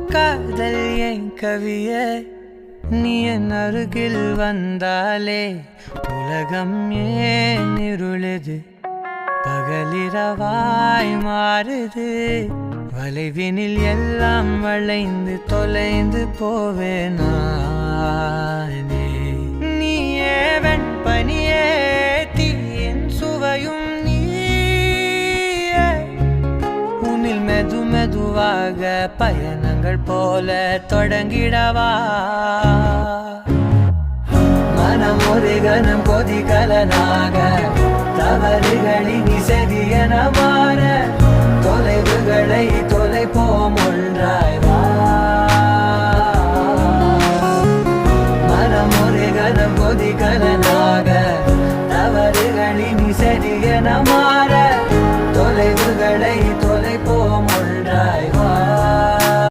காதல் என் கவியே நீ என் அருகில் வந்தாலே உலகம் ஏன் இருளுது பகலிரவாய் மாறுது வளைவினில் எல்லாம் வளைந்து தொலைந்து போவேனே நீயே வெண்பனியே தீயின் சுவையும் நீயே உன்னில் மெது மெதுவாக பயணங்கள் போல தொடங்கிடவா மனம் ஒரு கணம் கொதிகலனாக தவறுகளின் இசையன மாற தொலைவுகளை தொலைப்போம் ஒன்றாய் வா மனம் ஒரு கணம் கொதிகலனாக தவறுகளின் இசையன மாற